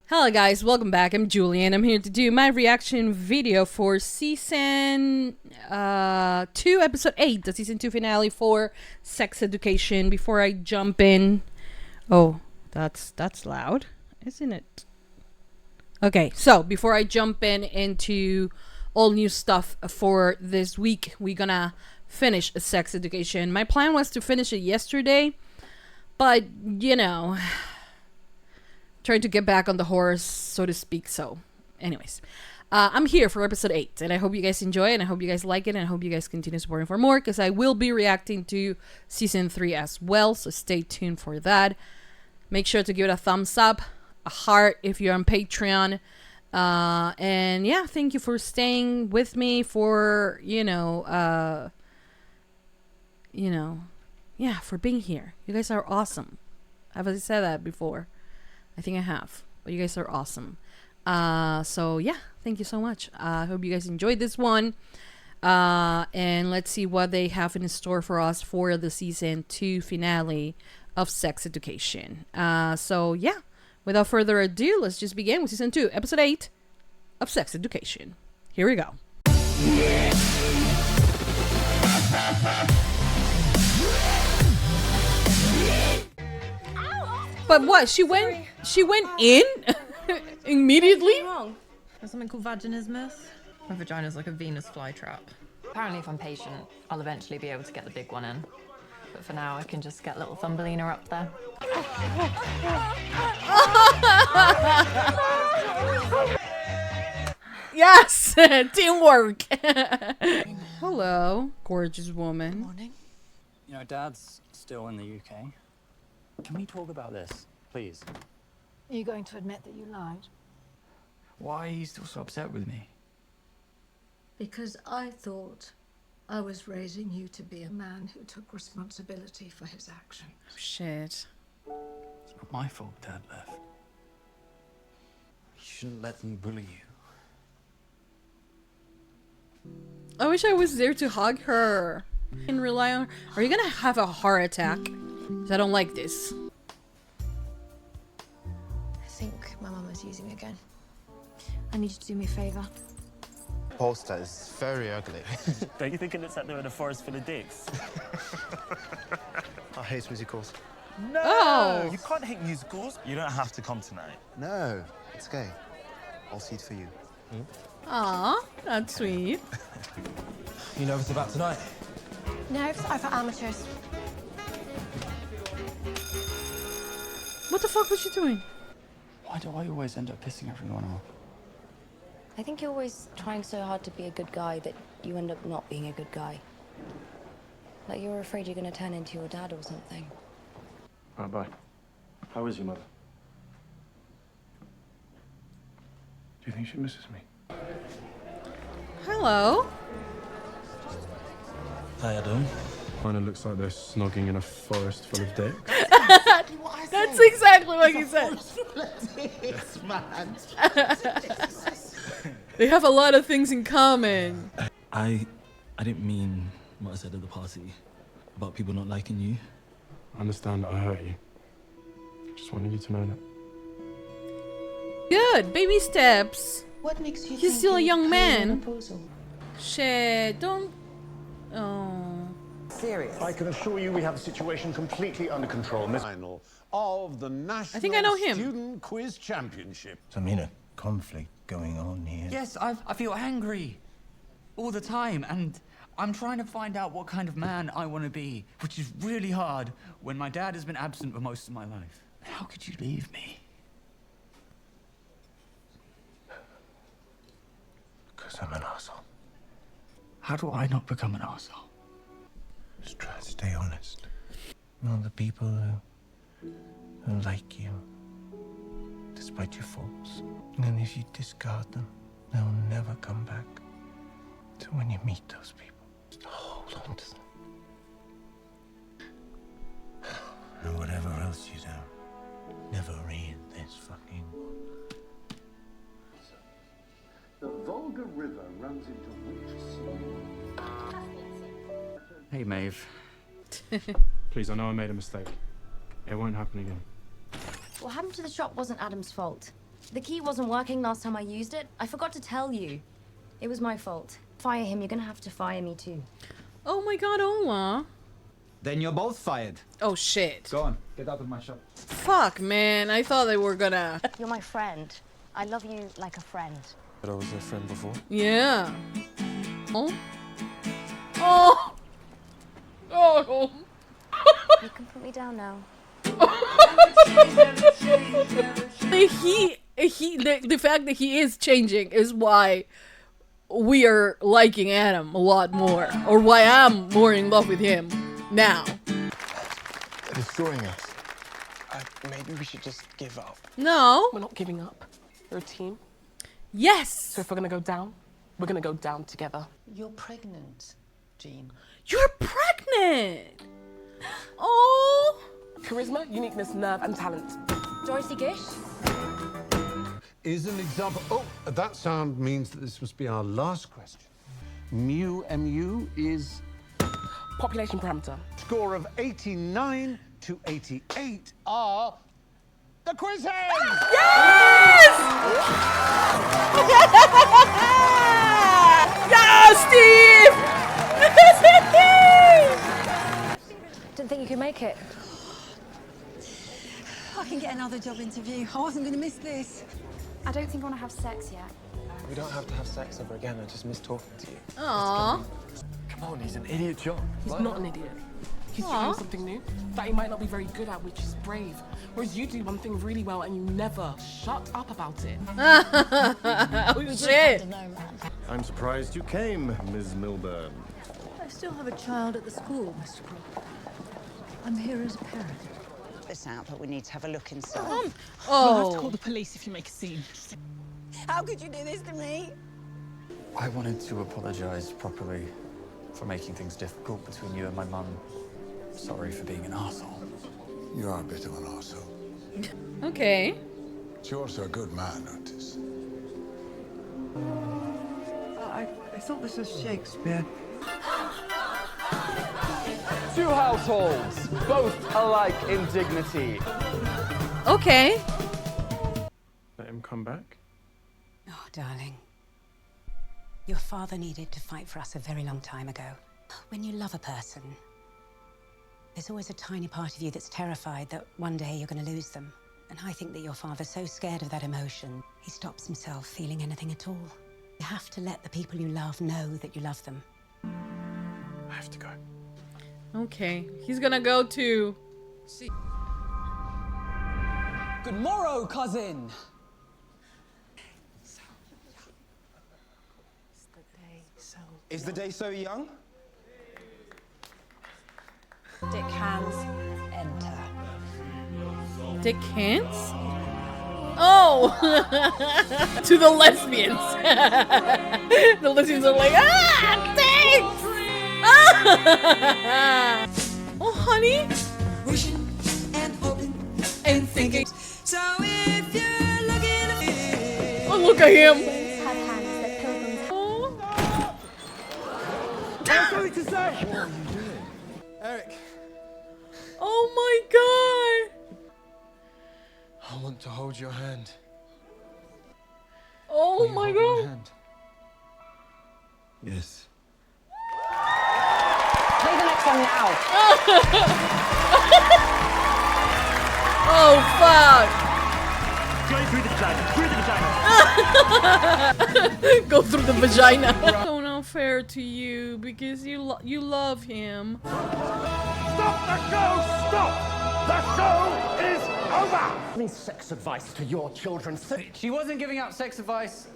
Hello guys, welcome back. I'm Julie and I'm here to do my reaction video for season 2 episode 8, the season 2 finale for Sex Education. Before I jump in, oh, that's loud, isn't it? Okay, so before I jump into all new stuff for this week, we're gonna finish Sex Education. My plan was to finish it yesterday, but you know, trying to get back on the horse, so to speak. So anyways, I'm here for episode 8 and I hope you guys enjoy it and I hope you guys like it and I hope you guys continue supporting for more, because I will be reacting to season 3 as well, so stay tuned for that. Make sure to give it a thumbs up, a heart if you're on Patreon, and yeah, thank you for staying with me for yeah, for being here. You guys are awesome. Have I said that before? I think I have, but you guys are awesome. So yeah, thank you so much. I hope you guys enjoyed this one. And let's see what they have in store for us for the season 2 finale of Sex Education. So yeah, without further ado, let's just begin with season 2, episode 8 of Sex Education. Here we go. But what? She went in immediately? Wrong. There's something called vaginismus. My vagina's like a Venus flytrap. Apparently if I'm patient, I'll eventually be able to get the big one in. But for now, I can just get little Thumbelina up there. Yes! Teamwork! Hello, gorgeous woman. Morning. You know, Dad's still in the UK. Can we talk about this, please? Are you going to admit that you lied? Why are you still so upset with me? Because I thought I was raising you to be a man who took responsibility for his actions. Shit. It's not my fault Dad left. You shouldn't let them bully you. I wish I was there to hug her and rely on her. Are you gonna have a heart attack? 'Cause I don't like this. I think my mum is using me again. I need you to do me a favour. Poster is very ugly. Don't you think it looks like they're in a forest full of dicks? I hate musicals. No! Oh. You can't hate musicals. You don't have to come tonight. No, it's gay. I'll see it for you. Aw, that's sweet. You nervous about tonight? Nerves are for amateurs. What the fuck was she doing? Why do I always end up pissing everyone off? I think you're always trying so hard to be a good guy that you end up not being a good guy. Like you're afraid you're going to turn into your dad or something. Right, bye. How is your mother? Do you think she misses me? Hello. How you doing? Kinda looks like they're snogging in a forest full of dicks. That's exactly what he said. They have a lot of things in common. I didn't mean what I said at the party about people not liking you. I understand that I hurt you. Just wanted you to know that. Good, baby steps. What makes you He's still a young man. proposal? Shit, don't. Oh. I can assure you we have the situation completely under control. Final of the National think I know him. Student Quiz Championship. I mean, a conflict going on here. Yes, I feel angry all the time, and I'm trying to find out what kind of man I want to be, which is really hard when my dad has been absent for most of my life. How could you leave me? Because I'm an arsehole. How do I not become an arsehole? Just try to stay honest. All the people who like you, despite your faults. And if you discard them, they'll never come back. So when you meet those people, just hold on to them. And whatever else you do, never read this fucking book. The Volga River runs into which sea? Hey, Maeve. Please, I know I made a mistake. It won't happen again. What happened to the shop wasn't Adam's fault. The key wasn't working last time I used it. I forgot to tell you. It was my fault. Fire him, you're gonna have to fire me too. Oh my god, Ola. Then you're both fired. Oh shit. Go on, get out of my shop. Fuck, man. I thought they were gonna... You're my friend. I love you like a friend. But I was your friend before. Yeah. Oh. Oh. Oh. You can put me down now. The fact that he is changing is why we are liking Adam a lot more, or why I'm more in love with him now. They're destroying us. Maybe we should just give up. No. We're not giving up. We're a team. Yes. So if we're gonna go down, we're gonna go down together. You're pregnant, Jean. You're pregnant. Oh. Charisma, uniqueness, nerve, and talent. Dorothy Gish? Is an example. Oh, that sound means that this must be our last question. Mu is Population parameter. score of 89 to 88 are the quiz heads! Yes! Yeah, Steve! Didn't think you could make it. I can get another job interview. I wasn't going to miss this. I don't think I want to have sex yet. We don't have to have sex ever again. I just miss talking to you. Aww. Come on, he's an idiot, John. He's not an idiot. He's trying something new that he might not be very good at, which is brave. Whereas you do one thing really well and you never shut up about it. Oh, shit. I'm surprised you came, Ms. Milburn. I still have a child at the school, Mr. Crook. I'm here as a parent. This out, but we need to have a look inside. Oh. You'll have to call the police if you make a scene. How could you do this to me? I wanted to apologize properly for making things difficult between you and my mum. Sorry for being an arsehole. You are a bit of an arsehole. Okay. But you're also a good man, Otis. I thought this was Shakespeare. Two households, both alike in dignity. Okay. Let him come back. Oh, darling. Your father needed to fight for us a very long time ago. When you love a person, there's always a tiny part of you that's terrified that one day you're going to lose them. And I think that your father's so scared of that emotion, he stops himself feeling anything at all. You have to let the people you love know that you love them. I have to go. Okay. He's gonna go to... Good morrow, cousin. Is the day so young? Dick hands, enter. Dick hands? Oh! To the lesbians. The lesbians are like, ah, thanks! Ah! Oh, honey. Wishing and hoping and thinking. So if you're looking at me. Oh, look at him. I have something to say! What are you doing? Eric. Oh my god. I want to hold your hand. Oh my god. Hand? Yes. Play the next one now. Oh fuck. Go through the vagina. Go through the vagina. So unfair to you because you love him. Stop the show! Stop! The show is over! Give me sex advice to your children. She wasn't giving out sex advice.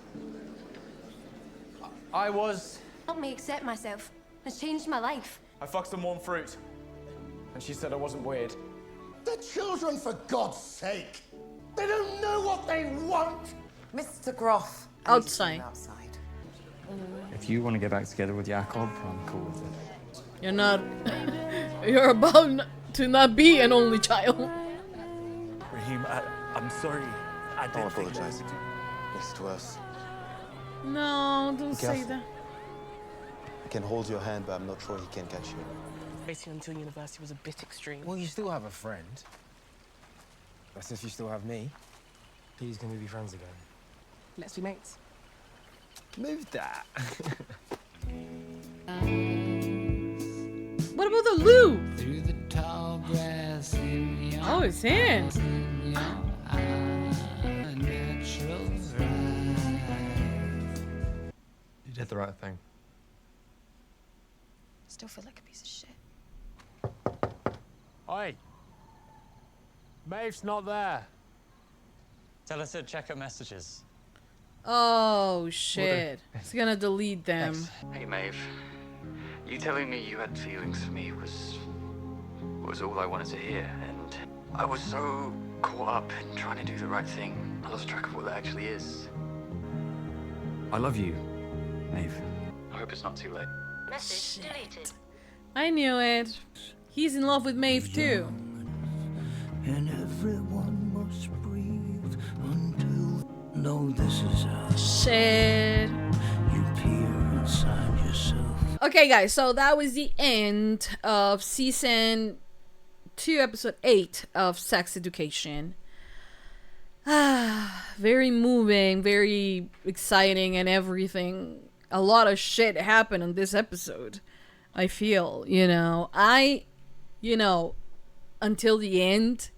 I was. Helped me accept myself. Has changed my life. I fucked some warm fruit. And she said I wasn't weird. The children, for God's sake! They don't know what they want! Mr. Groff. Outside. If you want to get back together with Jacob, I'm cool with it. You're not. You're about to not be an only child. Raheem, I'm sorry. I Don't apologize. It's to us. No, don't say careful. that. I can hold your hand, but I'm not sure he can catch you. Racing until university was a bit extreme. Well, you still have a friend. That's if you still have me. Please, can we be friends again? Let's be mates. Move that. What about the Lou? Through the tall grass in your Oh, it's him. natural rise. You did the right thing. Still feel like a piece of shit. Oi! Maeve's not there. Tell her to check her messages. Oh shit. He's gonna delete them. Hey, Maeve. You telling me you had feelings for me was all I wanted to hear, and I was so caught up in trying to do the right thing, I lost track of what that actually is. I love you, Maeve. I hope it's not too late. Message deleted. I knew it. He's in love with Maeve too. And everyone must breathe until no, this is how Shit. you peer inside yourself. Okay, guys, so that was the end of season 2, episode 8 of Sex Education. Very moving, very exciting, and everything. A lot of shit happened in this episode. I feel, until the end,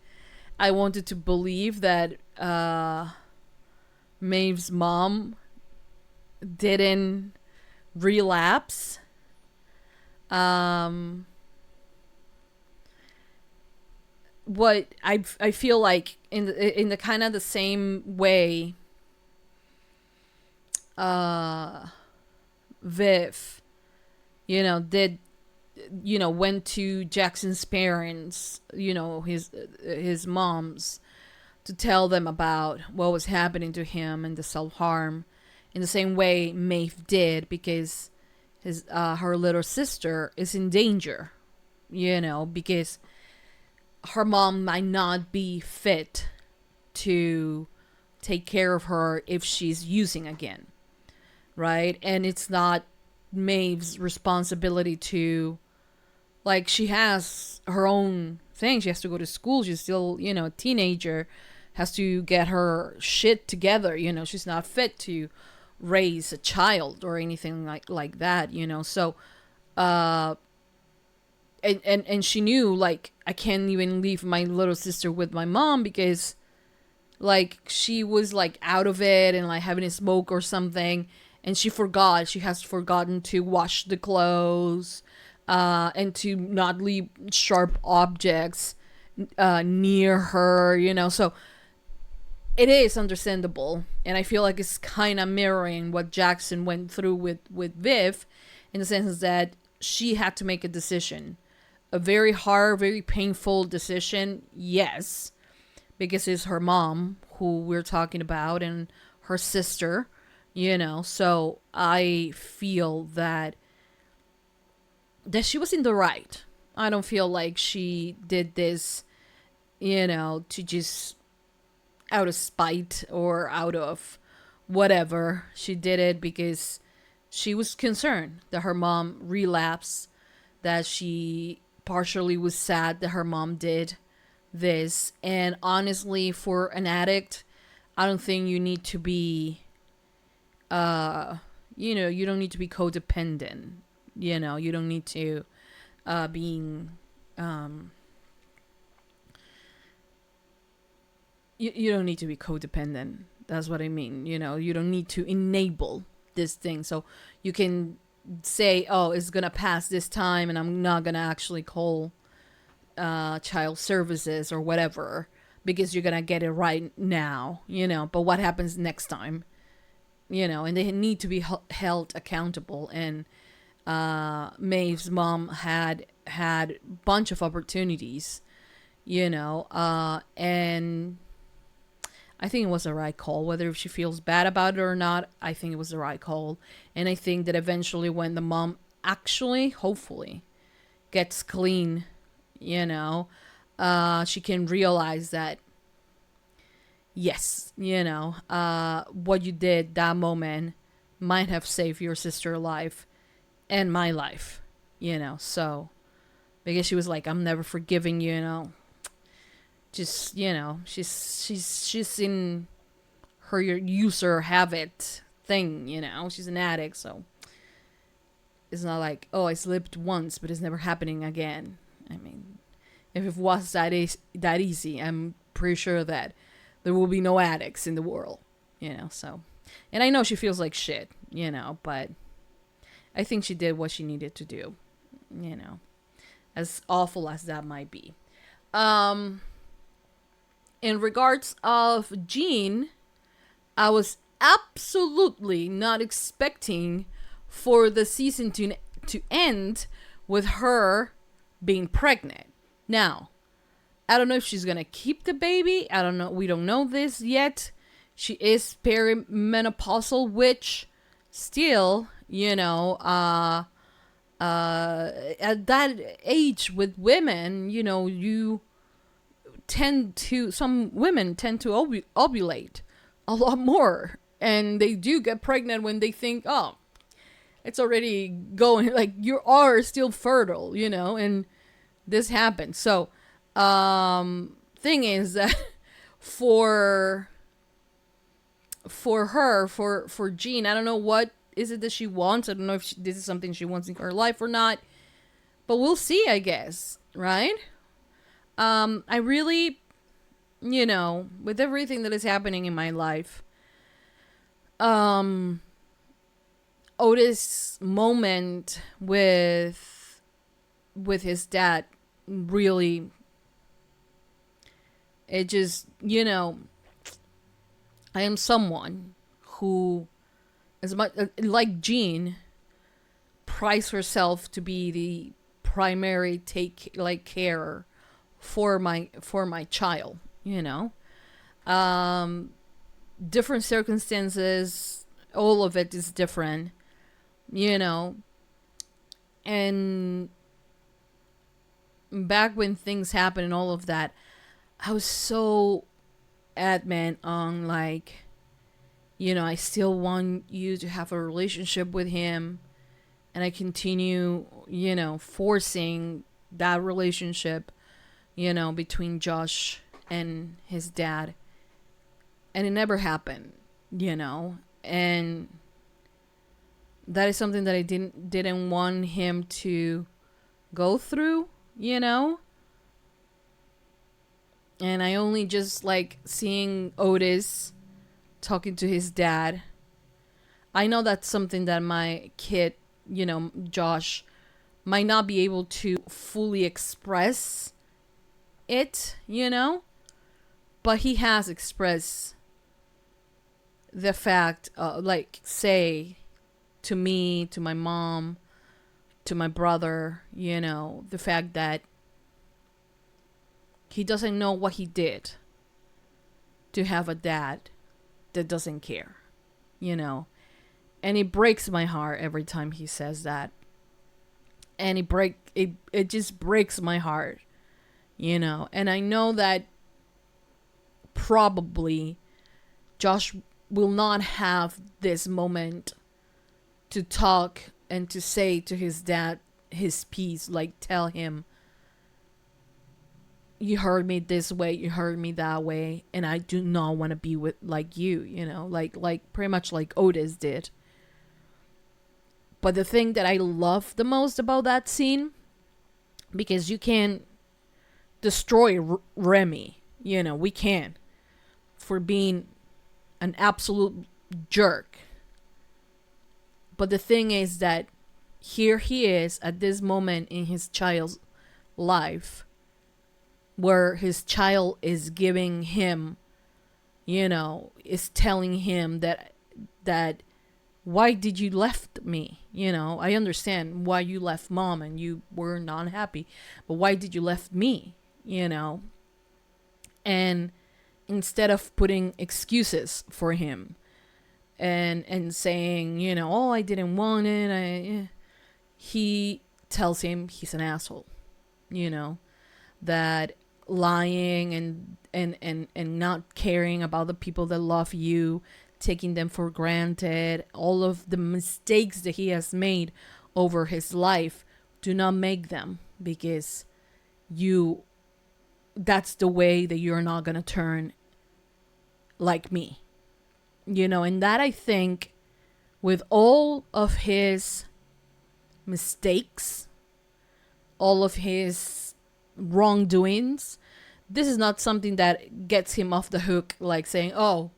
I wanted to believe that Maeve's mom didn't relapse. What I feel like in the kind of the same way, Viv, went to Jackson's parents, his mom's, to tell them about what was happening to him and the self-harm, in the same way Maeve did, because her little sister is in danger, because her mom might not be fit to take care of her if she's using again, right? And it's not Maeve's responsibility to, like, she has her own thing. She has to go to school. She's still, a teenager, has to get her shit together. She's not fit to raise a child or anything like that, So, and she knew, like, I can't even leave my little sister with my mom because, like, she was, like, out of it and, like, having a smoke or something. And she has forgotten to wash the clothes, and to not leave sharp objects near her, So it is understandable. And I feel like it's kind of mirroring what Jackson went through with Viv, in the sense that she had to make a decision. A very hard, very painful decision, yes, because it's her mom who we're talking about and her sister. So I feel that she was in the right. I don't feel like she did this, to just out of spite or out of whatever. She did it because she was concerned that her mom relapsed, that she partially was sad that her mom did this. And honestly, for an addict, I don't think you need to be you don't need to be codependent. You don't need to you don't need to be codependent. That's what I mean. You don't need to enable this thing. So you can say, oh, it's gonna pass this time and I'm not gonna actually call child services or whatever because you're gonna get it right now, but what happens next time? And they need to be held accountable. And Maeve's mom had a bunch of opportunities, and I think it was the right call. Whether she feels bad about it or not, I think it was the right call. And I think that eventually when the mom actually, hopefully, gets clean, she can realize that, yes, what you did that moment might have saved your sister's life and my life, so because she was like, I'm never forgiving you, just, she's in her user habit thing, you know. She's an addict, so it's not like, oh, I slipped once, but it's never happening again. I mean, if it was that easy, I'm pretty sure that there will be no addicts in the world, you know. So, and I know she feels like shit, you know, but I think she did what she needed to do, you know, as awful as that might be. In regards of Jean, I was absolutely not expecting for the season to end with her being pregnant. Now, I don't know if she's gonna keep the baby. I don't know. We don't know this yet. She is perimenopausal, which still, you know, at that age with women, you know, some women tend to ovulate a lot more, and they do get pregnant when they think, oh, it's already going, like, you are still fertile, you know, and this happens. So, thing is that for Jean, I don't know what is it that she wants. I don't know if this is something she wants in her life or not, but we'll see, I guess, right? I really, you know, with everything that is happening in my life, Otis' moment with his dad really, it just, you know, I am someone who, as much like Jean, prides herself to be the primary carer for my child, you know. Different circumstances, all of it is different, you know. And back when things happened and all of that, I was so adamant on, like, you know, I still want you to have a relationship with him, and I continue, you know, forcing that relationship, you know, between Josh and his dad, and it never happened, you know. And that is something that I didn't want him to go through, you know. And I only just like seeing Otis talking to his dad. I know that's something that my kid, you know, Josh, might not be able to fully express it, you know, but he has expressed the fact, like, say, to me, to my mom, to my brother, you know, the fact that he doesn't know what he did to have a dad that doesn't care, you know. And it breaks my heart every time he says that. And it just breaks my heart, you know. And I know that probably Josh will not have this moment to talk and to say to his dad his piece, like tell him, you heard me this way, you heard me that way, and I do not want to be with like you know, like pretty much like Otis did. But the thing that I love the most about that scene, because you can destroy Remy, you know, we can, for being an absolute jerk. But the thing is that here he is at this moment in his child's life, where his child is giving him, you know, is telling him that why did you left me? You know, I understand why you left mom and you were not happy, but why did you left me? You know, and instead of putting excuses for him and saying, you know, oh, I didn't want it, he tells him he's an asshole, you know, that lying and not caring about the people that love you, taking them for granted, all of the mistakes that he has made over his life, do not make them, because that's the way that you're not gonna turn like me, You know, and that I think with all of his mistakes, all of his wrongdoings, this is not something that gets him off the hook, like saying, oh,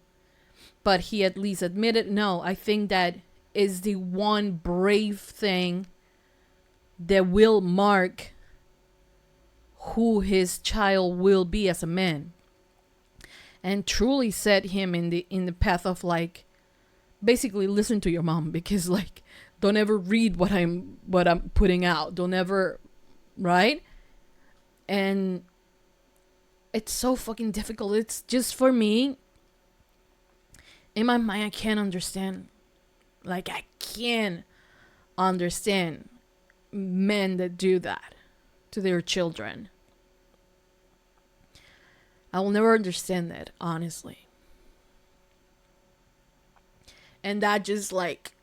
but he at least admitted. No, I think that is the one brave thing that will mark who his child will be as a man, and truly set him in the path of, like, basically listen to your mom, because, like, don't ever read what I'm putting out, don't ever, right? And it's so fucking difficult. It's just, for me, in my mind, I can't understand, like, I can't understand men that do that to their children. I will never understand that, honestly. And that just, like,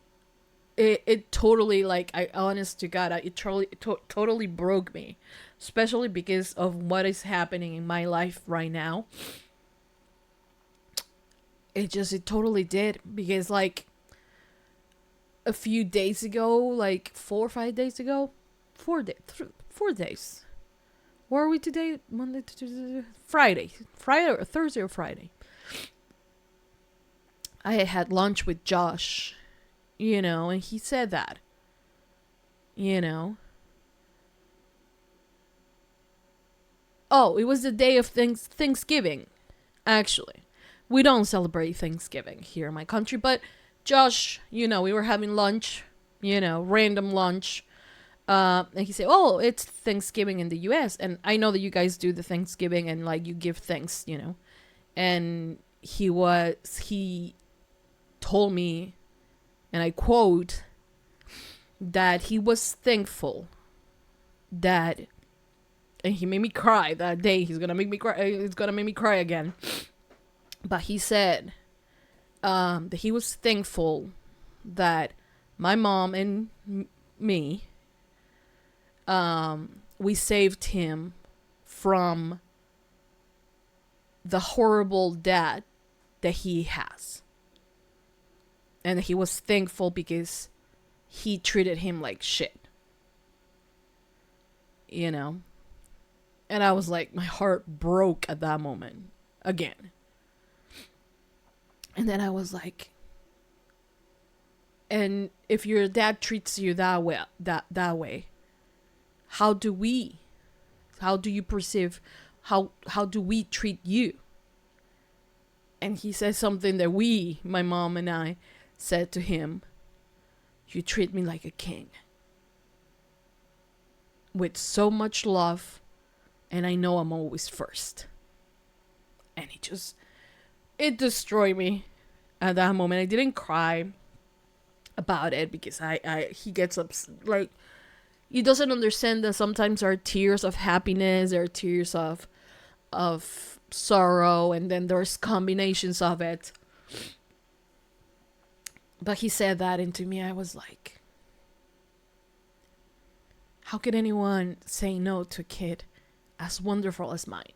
it totally, like, I honest to God, it totally broke me, especially because of what is happening in my life right now. It totally did, because, like, a few days ago, like 4 or 5 days ago, 4 days. Where are we today? Monday, Friday or Thursday or Friday. I had lunch with Josh, you know, and he said that, you know. Oh, it was the day of Thanksgiving, actually. We don't celebrate Thanksgiving here in my country, but Josh, you know, we were having lunch, you know, random lunch. And he said, oh, it's Thanksgiving in the US. And I know that you guys do the Thanksgiving and, like, you give thanks, you know. And he told me, and I quote, that he was thankful that, and he made me cry that day. He's gonna make me cry. It's gonna make me cry again. But he said that he was thankful that my mom and me, we saved him from the horrible dad that he has. And he was thankful because he treated him like shit. You know? And I was like, my heart broke at that moment. Again. And then I was like, and if your dad treats you that way, how do you perceive, how do we treat you? And he said something that my mom and I, said to him, you treat me like a king. With so much love, and I know I'm always first. And it destroyed me at that moment. I didn't cry about it because he gets like, he doesn't understand that sometimes there are tears of happiness, there are tears of sorrow, and then there's combinations of it. But he said that, and to me I was like, how could anyone say no to a kid as wonderful as mine?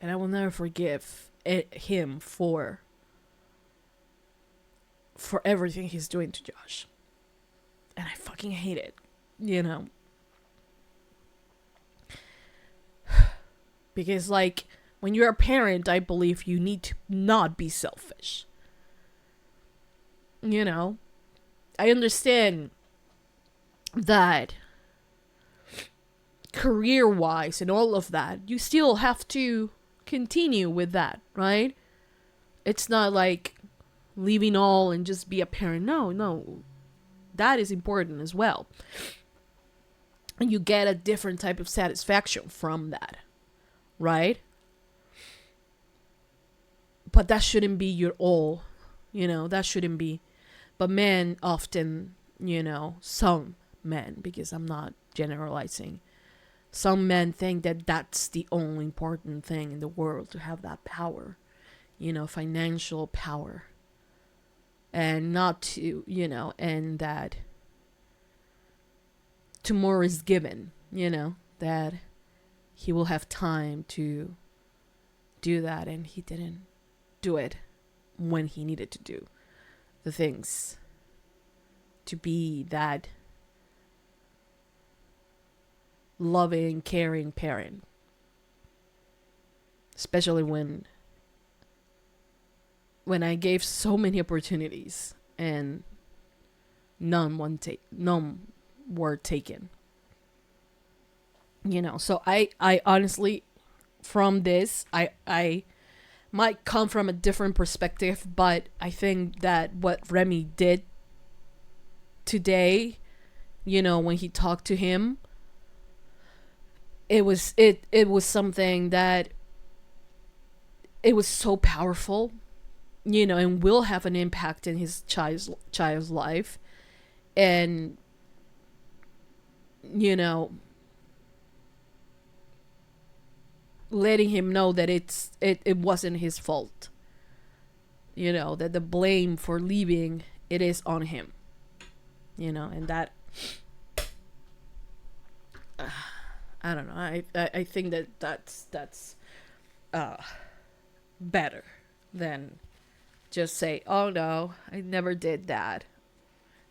And I will never forgive him for everything he's doing to Josh. And I fucking hate it, you know. Because, like, when you're a parent, I believe you need to not be selfish. You know? I understand that career-wise and all of that, you still have to continue with that, right? It's not like leaving all and just be a parent. No. That is important as well. And you get a different type of satisfaction from that, right? But that shouldn't be your all, you know, that shouldn't be. But men often, you know, some men, because I'm not generalizing, some men think that that's the only important thing in the world, to have that power, you know, financial power. And not to, you know, and that tomorrow is given, you know, that he will have time to do that, and he didn't do it when he needed to do the things to be that loving, caring parent. Especially when I gave so many opportunities and none were taken. You know, so I honestly, from this, I might come from a different perspective, but I think that what Remy did today, you know, when he talked to him, it was something that it was so powerful, you know, and will have an impact in his child's life. And, you know, letting him know that it wasn't his fault, you know, that the blame for leaving, it is on him, you know, and that I don't know, I think that's better than just say, oh no, I never did that,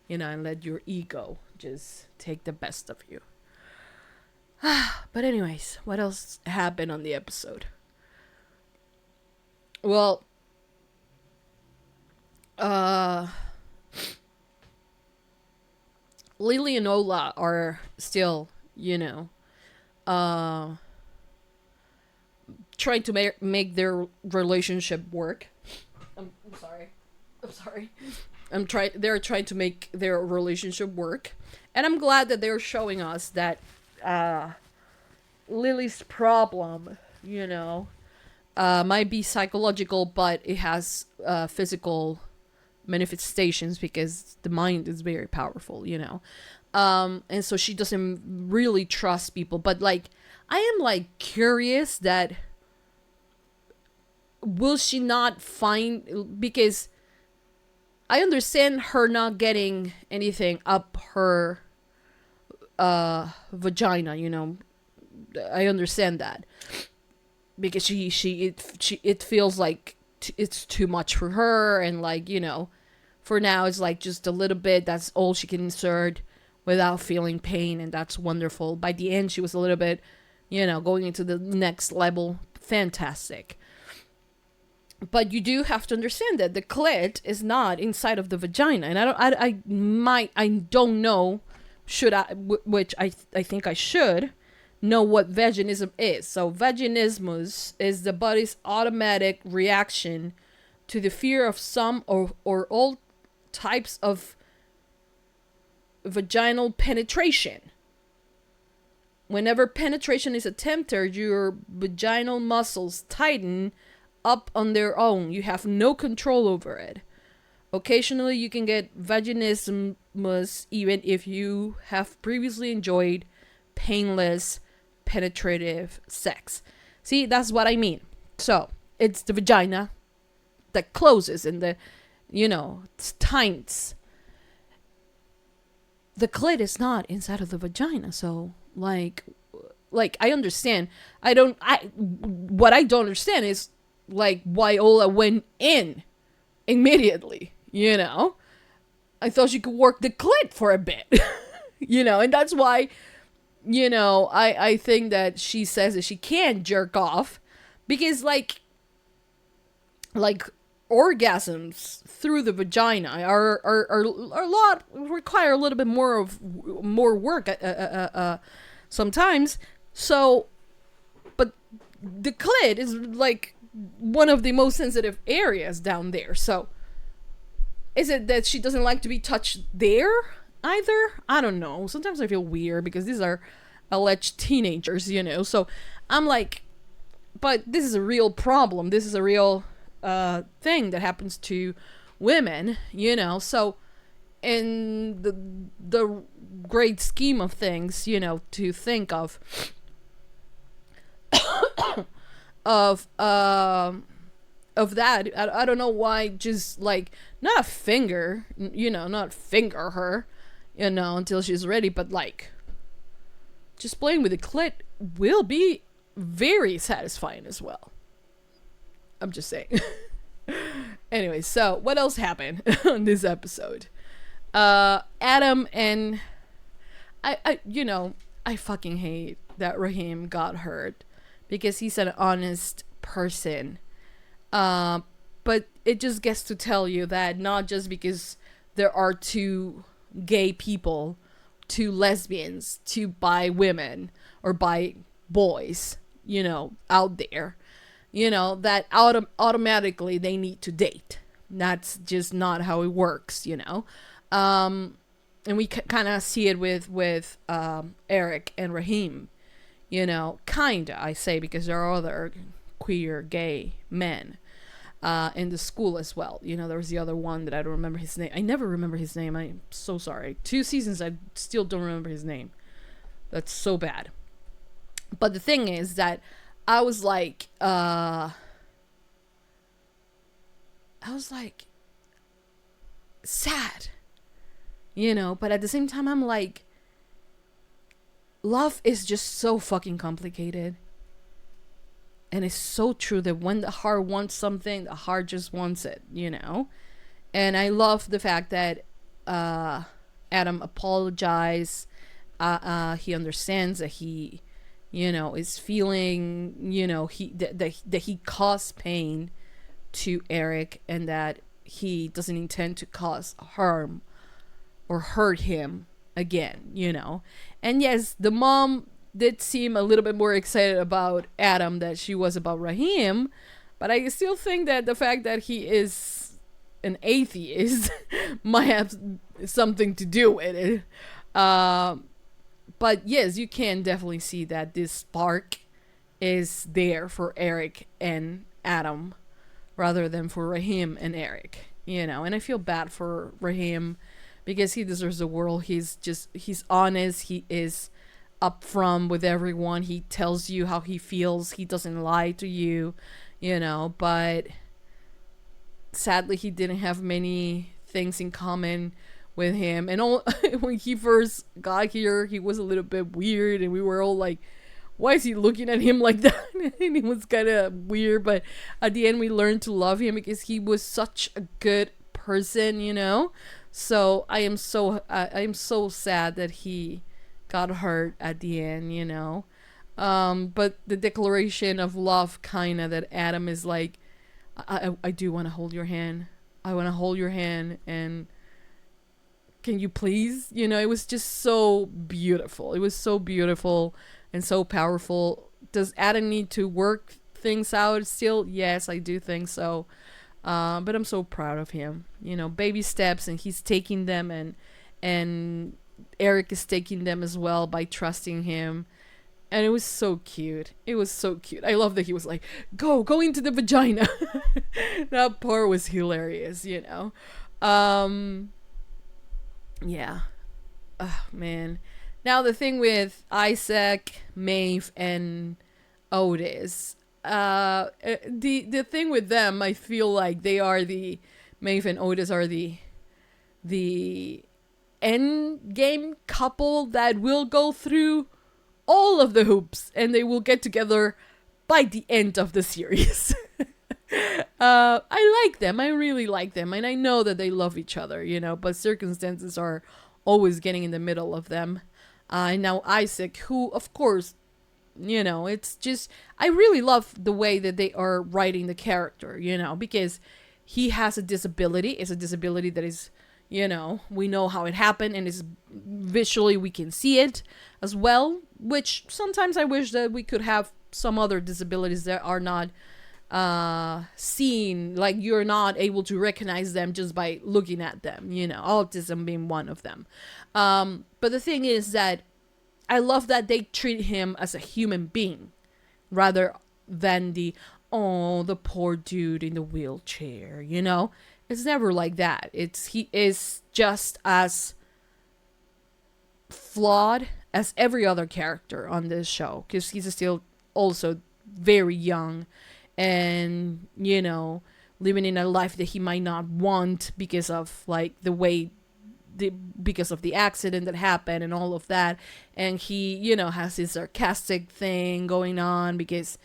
you know, and let your ego just take the best of you. But anyways, what else happened on the episode? Well, Lily and Ola are still, you know, trying to make their relationship work. I'm sorry. They're trying to make their relationship work, and I'm glad that they're showing us that Lily's problem, you know, might be psychological, but it has physical manifestations because the mind is very powerful, you know. And so she doesn't really trust people, but like I am like curious that will she not find, because I understand her not getting anything up her vagina, you know. I understand that because it feels like it's too much for her, and like, you know, for now it's like just a little bit, that's all she can insert without feeling pain, and that's wonderful. By the end she was a little bit, you know, going into the next level. Fantastic. But you do have to understand that the clit is not inside of the vagina, and I don't know, should I, which I think I should know what vaginism is. So vaginismus is the body's automatic reaction to the fear of some or all types of vaginal penetration. Whenever penetration is attempted, your vaginal muscles tighten up on their own. You have no control over it. Occasionally you can get vaginismus even if you have previously enjoyed painless penetrative sex. See, that's what I mean. So it's the vagina that closes and the, you know, tights. The clit is not inside of the vagina. So like I understand. What I don't understand is like why Ola went in immediately, you know. I thought she could work the clit for a bit. You know, and that's why, you know, I think that she says that she can't jerk off because like orgasms through the vagina are a lot, require a little bit more work sometimes. So, but the clit is like one of the most sensitive areas down there. So is it that she doesn't like to be touched there either? I don't know. Sometimes I feel weird because these are alleged teenagers, you know. So I'm like, but this is a real problem. This is a real thing that happens to women, you know. So in the great scheme of things, you know, to think of of that, I don't know why just like not a finger, you know, not finger her, you know, until she's ready, but like just playing with the clit will be very satisfying as well. I'm just saying. Anyway, so what else happened on this episode? Adam and I fucking hate that Raheem got hurt because he's an honest person. But it just gets to tell you that not just because there are two gay people, two lesbians, two bi women or bi boys, out there, that automatically they need to date. That's just not how it works, and we kind of see it with Eric and Raheem, kinda, I say, because there are other queer gay men in the school as well. There was the other one that I don't remember his name. I never remember his name. I'm so sorry. 2 seasons, I still don't remember his name. That's so bad. But the thing is that I was like sad, but at the same time I'm like, love is just so fucking complicated. And it's so true that when the heart wants something, the heart just wants it, And I love the fact that Adam apologized. He understands that he, is feeling, that he caused pain to Eric and that he doesn't intend to cause harm or hurt him again, And yes, the mom did seem a little bit more excited about Adam than she was about Raheem, but I still think that the fact that he is an atheist might have something to do with it. But yes, you can definitely see that this spark is there for Eric and Adam rather than for Raheem and Eric, and I feel bad for Raheem because he deserves the world. He's honest. He is upfront with everyone. He tells you how he feels. He doesn't lie to you, but sadly he didn't have many things in common with him. And when he first got here, he was a little bit weird and we were all like, why is he looking at him like that? And it was kind of weird, but at the end we learned to love him because he was such a good person, So I am so sad that he got hurt at the end, but the declaration of love kinda that Adam is like, I do want to hold your hand. I want to hold your hand, and can you please? It was just so beautiful. It was so beautiful and so powerful. Does Adam need to work things out still? Yes, I do think so. But I'm so proud of him. Baby steps, and he's taking them, and Eric is taking them as well by trusting him. And it was so cute. It was so cute. I love that he was like, go into the vagina. That part was hilarious, Yeah. Oh, man. Now the thing with Isaac, Maeve, and Otis. The thing with them, I feel like they are Maeve and Otis are the end game couple that will go through all of the hoops and they will get together by the end of the series. I like them. I really like them. And I know that they love each other, but circumstances are always getting in the middle of them. And now Isaac, who, of course, it's just, I really love the way that they are writing the character, because he has a disability. It's a disability that is, we know how it happened, and is visually we can see it as well, which sometimes I wish that we could have some other disabilities that are not seen, like you're not able to recognize them just by looking at them, autism being one of them. But the thing is that I love that they treat him as a human being rather than the poor dude in the wheelchair, It's never like that. He is just as flawed as every other character on this show, because he's still also very young and, living in a life that he might not want because of like because of the accident that happened and all of that. And he, has his sarcastic thing going on because,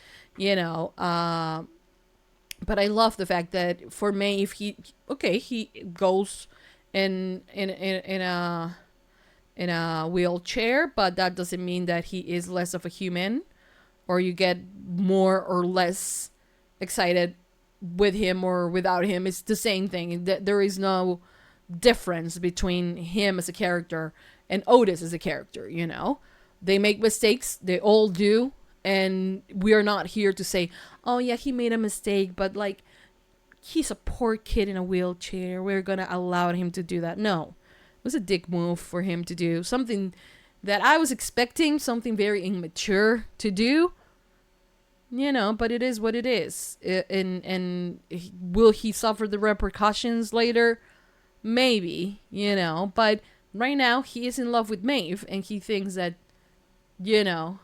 But I love the fact that for Maeve, he goes in a wheelchair, but that doesn't mean that he is less of a human, or you get more or less excited with him or without him. It's the same thing. There is no difference between him as a character and Otis as a character, you know? They make mistakes, they all do, and we are not here to say, oh yeah, he made a mistake, but like, he's a poor kid in a wheelchair, we're gonna allow him to do that. No. It was a dick move for him to do. Something that I was expecting, something very immature to do. You know, but it is what it is. And will he suffer the repercussions later? Maybe, you know. But right now, he is in love with Maeve, and he thinks that, you know,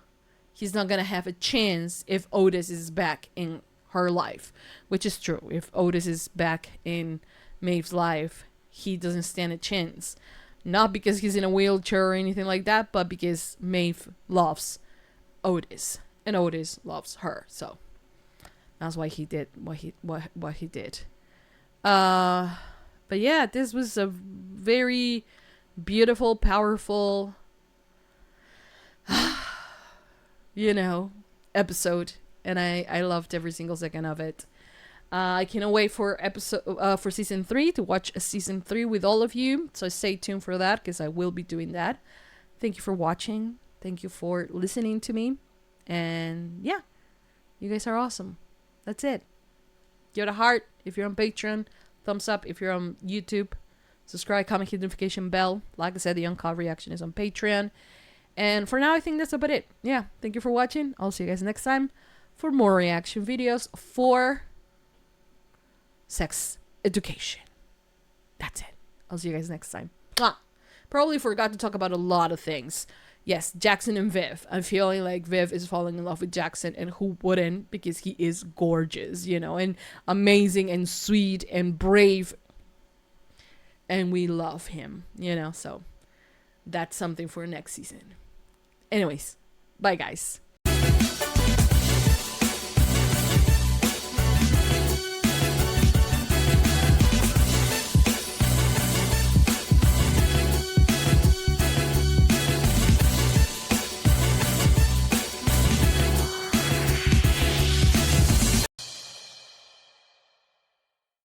he's not going to have a chance if Otis is back in her life. Which is true. If Otis is back in Maeve's life, he doesn't stand a chance. Not because he's in a wheelchair or anything like that, but because Maeve loves Otis. And Otis loves her, so that's why he did what he did. But yeah, this was a very beautiful, powerful, you know, episode, and I loved every single second of it. I cannot wait for season 3 to watch season 3 with all of you. So stay tuned for that, because I will be doing that. Thank you for watching. Thank you for listening to me. And yeah, you guys are awesome. That's it. Give it a heart if you're on Patreon. Thumbs up if you're on YouTube. Subscribe, comment, hit the notification bell. Like I said, the UNCUT reaction is on Patreon. And for now, I think that's about it. Yeah, thank you for watching. I'll see you guys next time for more reaction videos for sex education. That's it. I'll see you guys next time. Mwah. Probably forgot to talk about a lot of things. Yes, Jackson and Viv. I'm feeling like Viv is falling in love with Jackson, and who wouldn't, because he is gorgeous, you know, and amazing and sweet and brave. And we love him, you know, so that's something for next season. Anyways, bye guys.